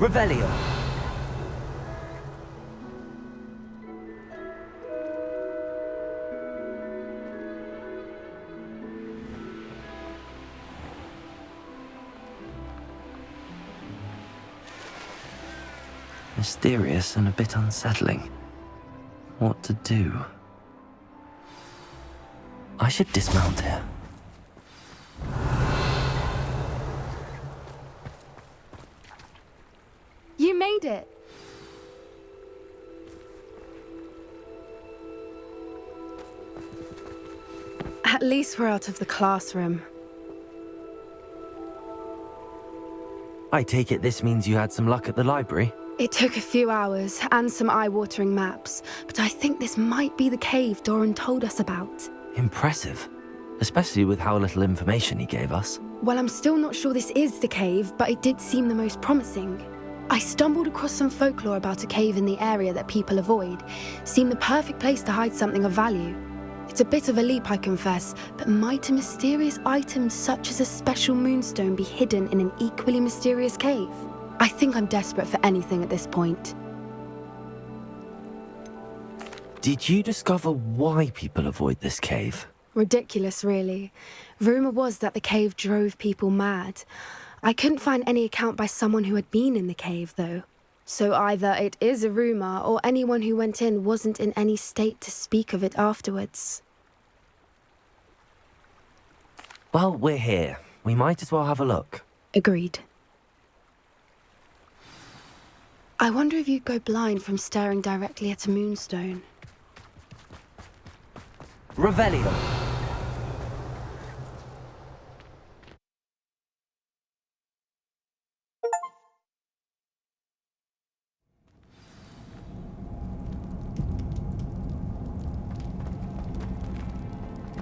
Revelio. Mysterious and a bit unsettling. What to do? I should dismount here. You made it! At least we're out of the classroom. I take it this means you had some luck at the library? It took a few hours and some eye-watering maps, but I think this might be the cave Doran told us about. Impressive. Especially with how little information he gave us. Well, I'm still not sure this is the cave, but it did seem the most promising. I stumbled across some folklore about a cave in the area that people avoid. Seemed the perfect place to hide something of value. It's a bit of a leap, I confess, but might a mysterious item such as a special moonstone be hidden in an equally mysterious cave? I think I'm desperate for anything at this point. Did you discover why people avoid this cave? Ridiculous, really. Rumour was that the cave drove people mad. I couldn't find any account by someone who had been in the cave, though. So either it is a rumour, or anyone who went in wasn't in any state to speak of it afterwards. Well, we're here. We might as well have a look. Agreed. I wonder if you'd go blind from staring directly at a moonstone. Revelio.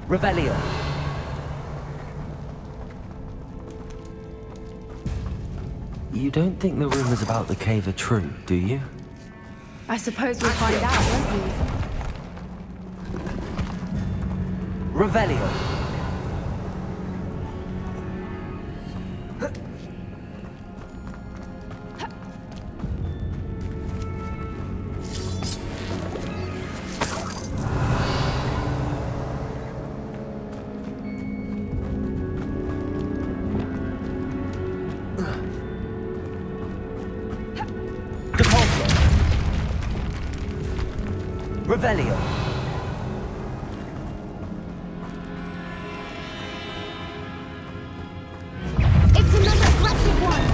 Revelio. You don't think the rumors about the cave are true, do you? I suppose we'll find out, won't we? Revelio. Revelio. It's another aggressive one!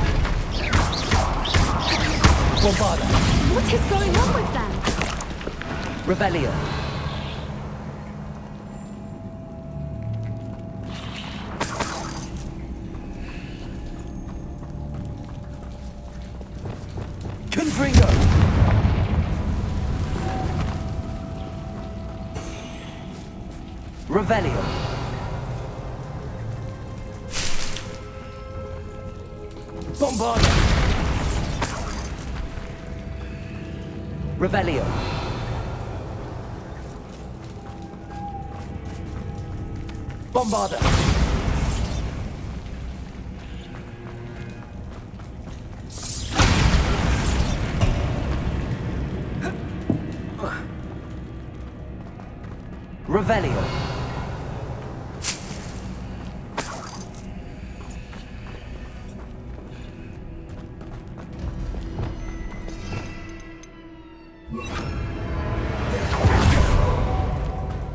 Bombarda. What is going on with them? Revelio. Confringo. Revelio. Bombarda. Revelio. Bombarda. Revelio.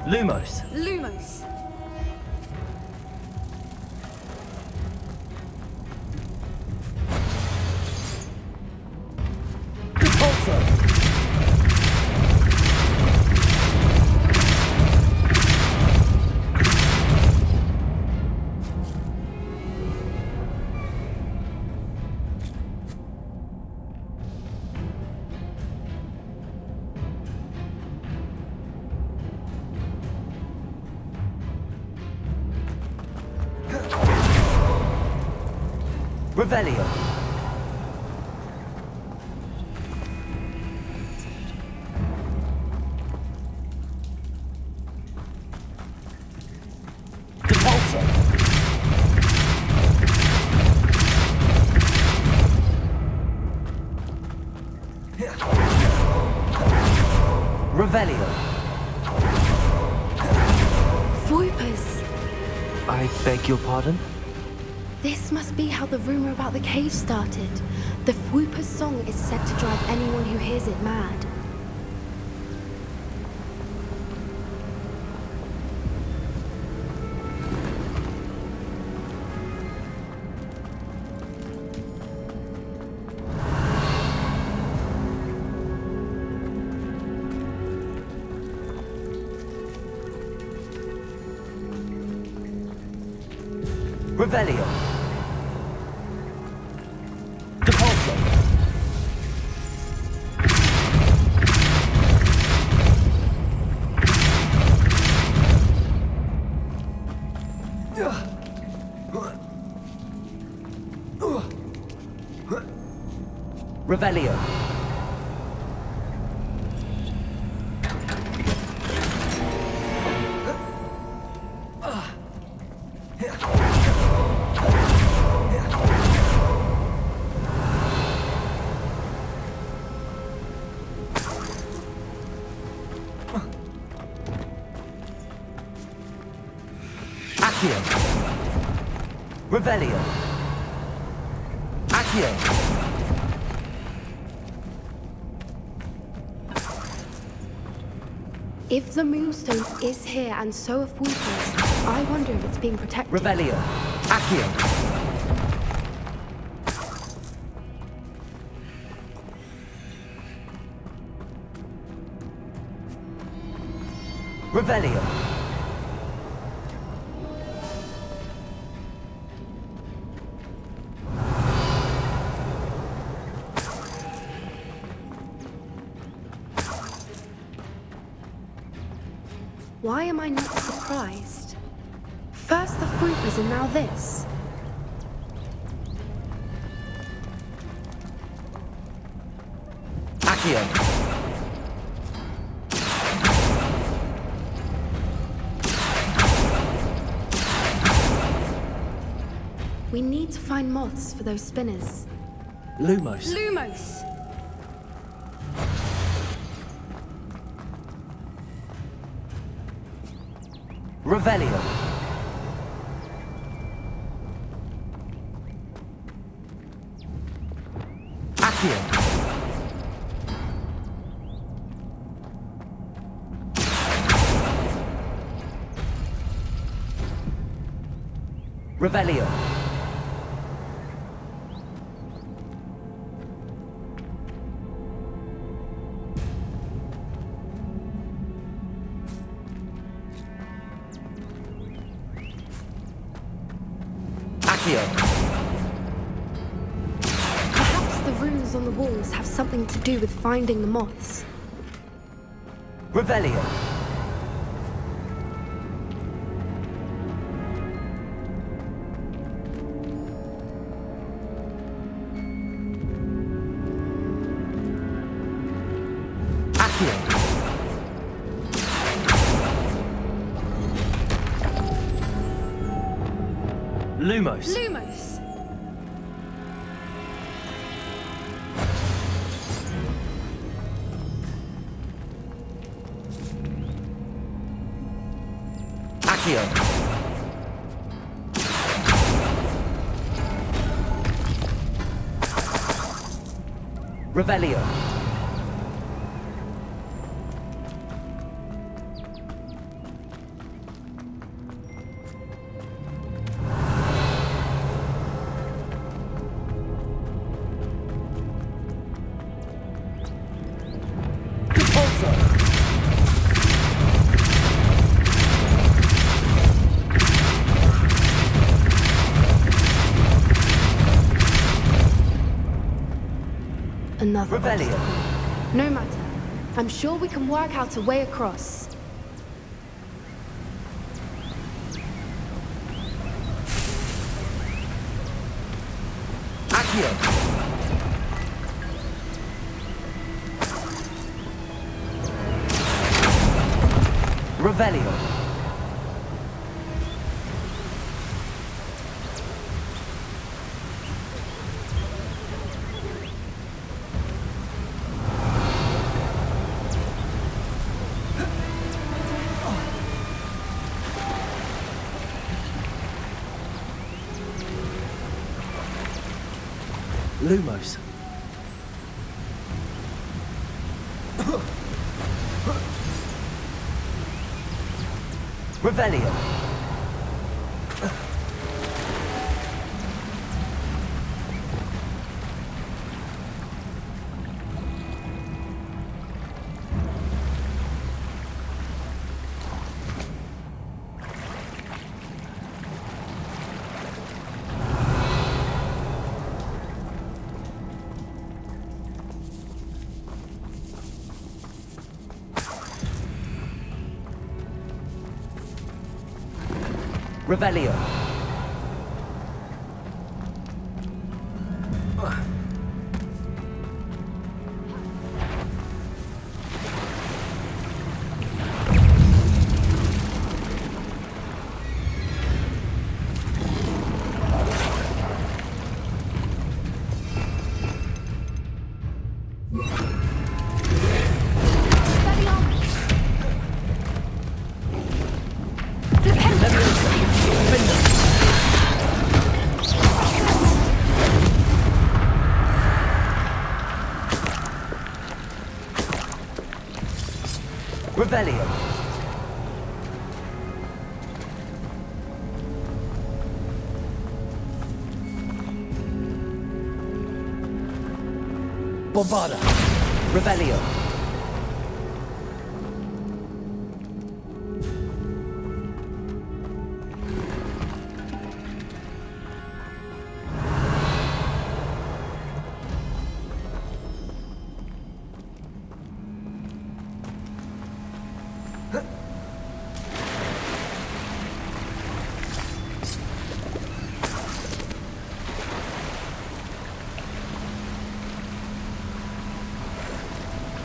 Lumos. Lumos. Control. Revelio. Depulso. Revelio. Voipers! I beg your pardon? This must be how the rumor about the cave started. The Whooper's song is said to drive anyone who hears it mad. Revelio. Depulso. Revelio. Accio. Revelio. Accio. If the Moonstone is here and so are Whoopers, I wonder if it's being protected. Revelio. Accio. Revelio. Why am I not surprised? First the Whoopers and now this. Accio. We need to find moths for those spinners. Lumos. Lumos! Revelio. Accio. Revelio. Accio. Perhaps the runes on the walls have something to do with finding the moths. Revelio. Accio. Lumos. Lumos! Accio. Revelio. Depulso. Another Revelio. obstacle. No matter. I'm sure we can work out a way across. Accio. Revelio. Lumos. Revelio. Revelio. Revelio. Bombada. Revelio.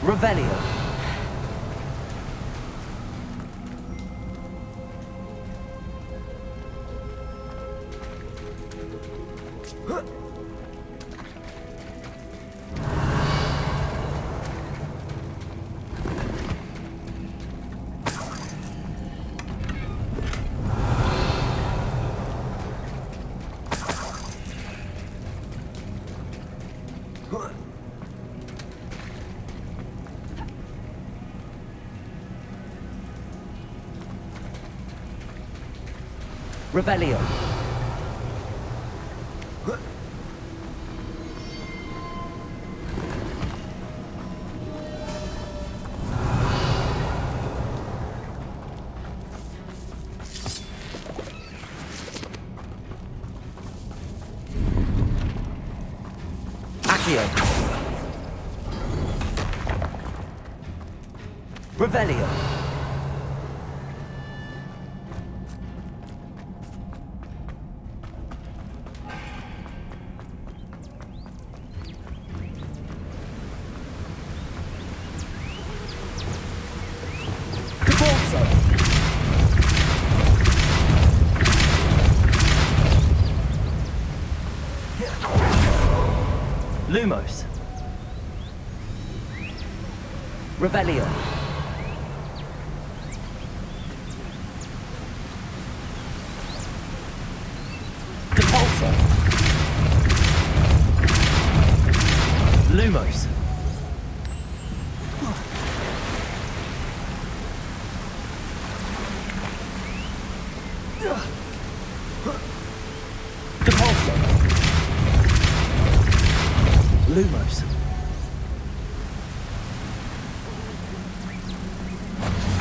Revelio. Revelio. Accio. Revelio. Lumos. Revelio. Depulso. Lumos. Depulso. Lumos.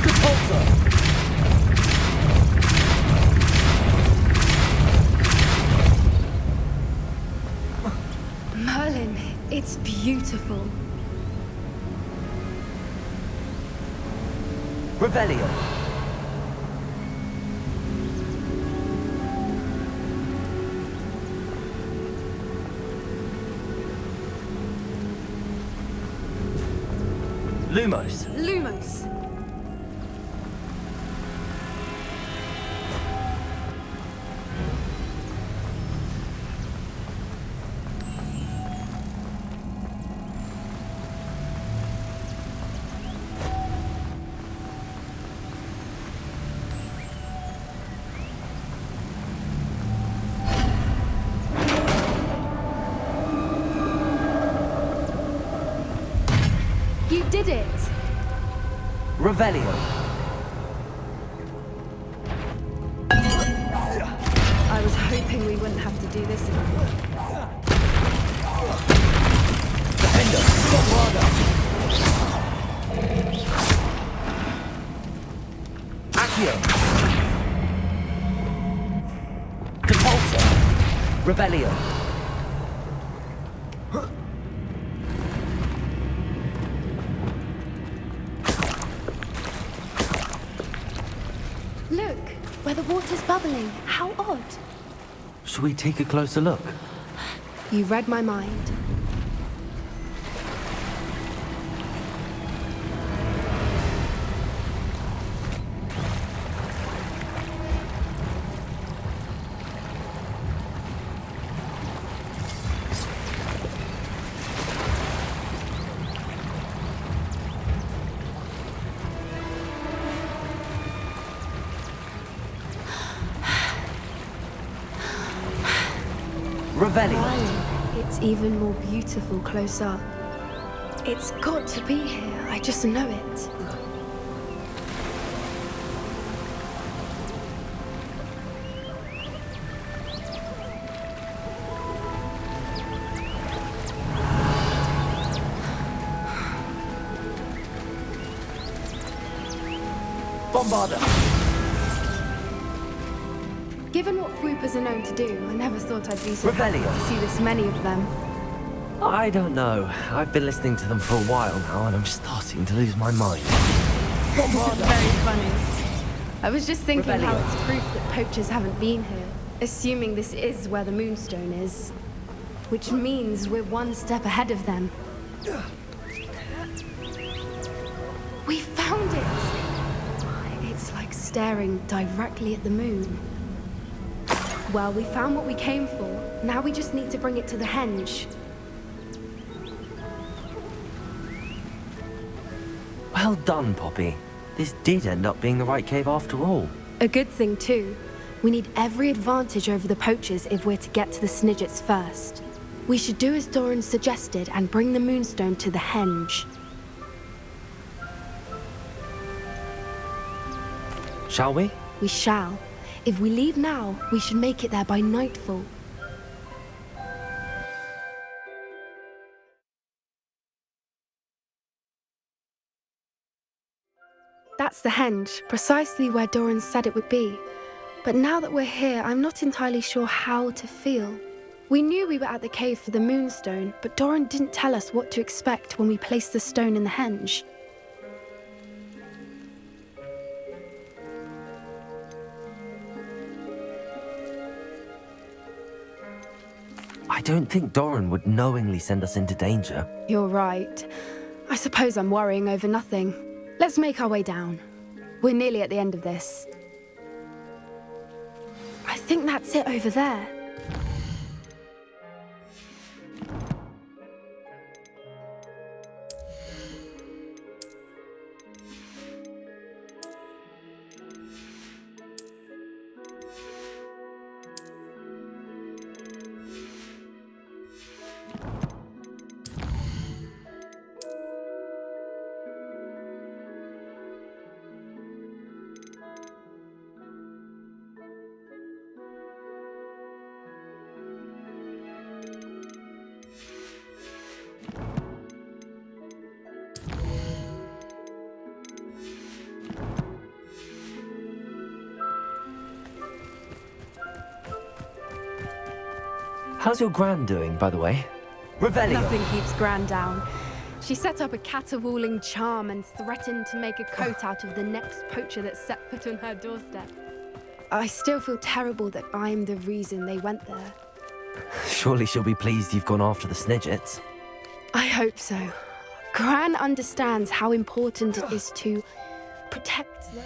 Depulso. Merlin, it's beautiful. Revelio. Lumos. Lumos. You did it! Revelio. I was hoping we wouldn't have to do this again. Defender. Bombarda. Accio. Depulso. Revelio. Look, where the water's bubbling. How odd. Should we take a closer look? You read my mind. Revelio. It's even more beautiful close up. It's got to be here. I just know it. Bombarda. Given what swoopers are known to do, I never thought I'd be so happy Revelio. to see this many of them. I don't know. I've been listening to them for a while now, and I'm starting to lose my mind. Bombarda. Very funny. I was just thinking how Revelio. it's proof that poachers haven't been here, assuming this is where the Moonstone is. Which means we're one step ahead of them. We found it! It's like staring directly at the moon. Well, we found what we came for. Now we just need to bring it to the henge. Well done, Poppy. This did end up being the right cave after all. A good thing, too. We need every advantage over the poachers if we're to get to the Snidgets first. We should do as Doran suggested and bring the Moonstone to the henge. Shall we? We shall. If we leave now, we should make it there by nightfall. That's the henge, precisely where Doran said it would be. But now that we're here, I'm not entirely sure how to feel. We knew we were at the cave for the Moonstone, but Doran didn't tell us what to expect when we placed the stone in the henge. I don't think Doran would knowingly send us into danger. You're right. I suppose I'm worrying over nothing. Let's make our way down. We're nearly at the end of this. I think that's it over there. How's your gran doing, by the way? Revelio. Nothing keeps Gran down. She set up a caterwauling charm and threatened to make a coat out of the next poacher that set foot on her doorstep. I still feel terrible that I'm the reason they went there. Surely she'll be pleased you've gone after the Snidgets. I hope so. Gran understands how important it is to protect it.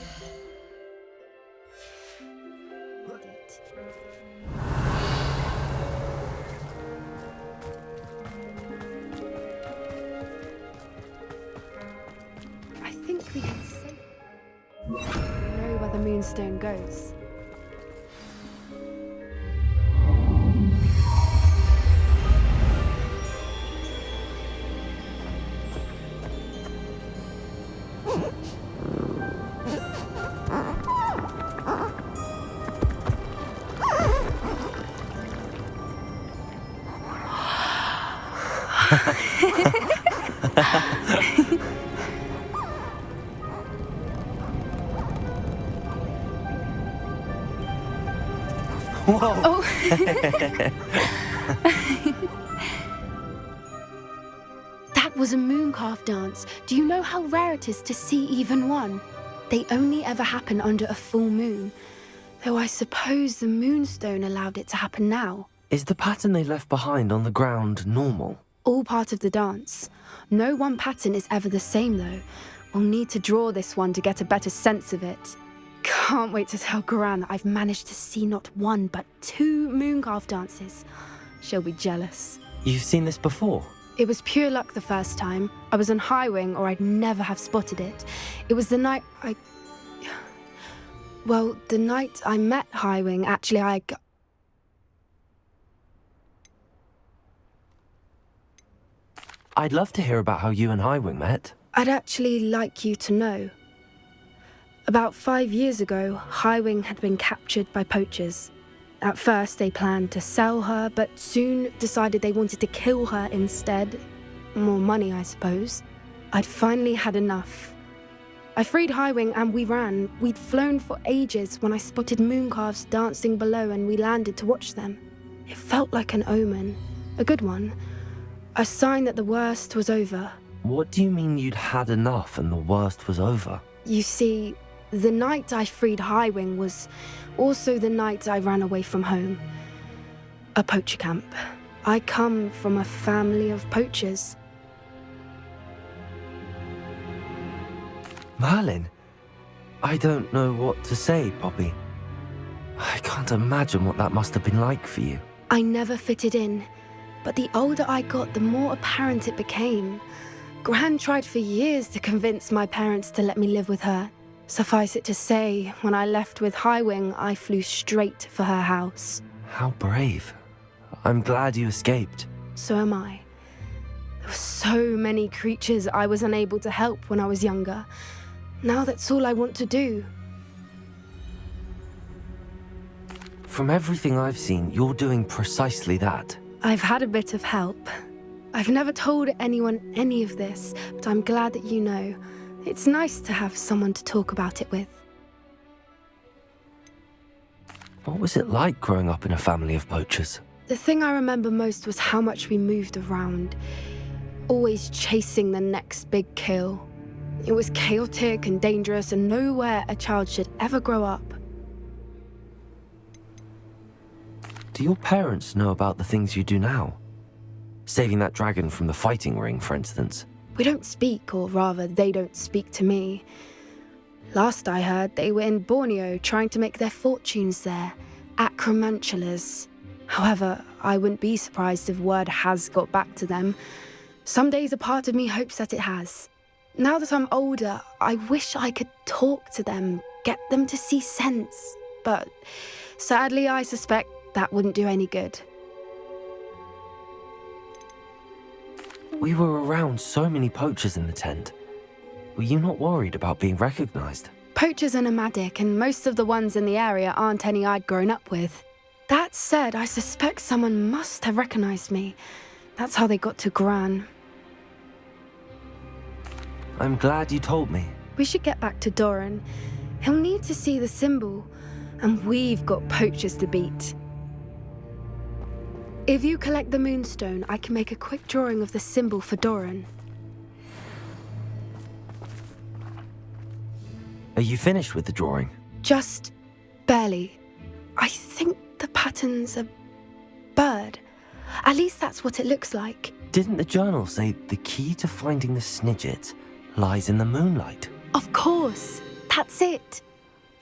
I think we can safely know where the moonstone goes. Whoa! Oh. That was a mooncalf dance. Do you know how rare it is to see even one? They only ever happen under a full moon. Though I suppose the moonstone allowed it to happen now. Is the pattern they left behind on the ground normal? All part of the dance. No one pattern is ever the same though. We'll need to draw this one to get a better sense of it. Can't wait to tell Gran that I've managed to see not one but 2 mooncalf dances. She'll be jealous. You've seen this before? It was pure luck the first time. I was on Highwing or I'd never have spotted it. It was the night the night I met Highwing, actually I'd love to hear about how you and Highwing met. I'd actually like you to know. About 5 years ago, Highwing had been captured by poachers. At first, they planned to sell her, but soon decided they wanted to kill her instead. More money, I suppose. I'd finally had enough. I freed Highwing and we ran. We'd flown for ages when I spotted mooncalves dancing below and we landed to watch them. It felt like an omen. A good one. A sign that the worst was over. What do you mean you'd had enough and the worst was over? You see, the night I freed Highwing was also the night I ran away from home. A poacher camp. I come from a family of poachers. Merlin? I don't know what to say, Poppy. I can't imagine what that must have been like for you. I never fitted in, but the older I got, the more apparent it became. Gran tried for years to convince my parents to let me live with her. Suffice it to say, when I left with Highwing, I flew straight for her house. How brave. I'm glad you escaped. So am I. There were so many creatures I was unable to help when I was younger. Now that's all I want to do. From everything I've seen, you're doing precisely that. I've had a bit of help. I've never told anyone any of this, but I'm glad that you know. It's nice to have someone to talk about it with. What was it like growing up in a family of poachers? The thing I remember most was how much we moved around, always chasing the next big kill. It was chaotic and dangerous and nowhere a child should ever grow up. Do your parents know about the things you do now? Saving that dragon from the fighting ring, for instance. We don't speak, or rather, they don't speak to me. Last I heard, they were in Borneo trying to make their fortunes there, acromantulas. However, I wouldn't be surprised if word has got back to them. Some days a part of me hopes that it has. Now that I'm older, I wish I could talk to them, get them to see sense. But sadly, I suspect that wouldn't do any good. We were around so many poachers in the tent. Were you not worried about being recognized? Poachers are nomadic, and most of the ones in the area aren't any I'd grown up with. That said, I suspect someone must have recognized me. That's how they got to Gran. I'm glad you told me. We should get back to Doran. He'll need to see the symbol, and we've got poachers to beat. If you collect the moonstone, I can make a quick drawing of the symbol for Doran. Are you finished with the drawing? Just barely. I think the pattern's a bird. At least that's what it looks like. Didn't the journal say the key to finding the Snidget lies in the moonlight? Of course. That's it.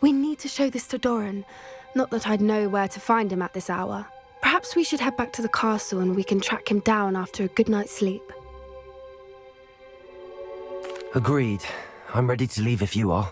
We need to show this to Doran. Not that I'd know where to find him at this hour. Perhaps we should head back to the castle and we can track him down after a good night's sleep. Agreed. I'm ready to leave if you are.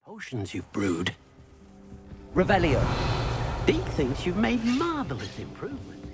Potions you've brewed. Revelio. Deke thinks you've made marvelous improvements.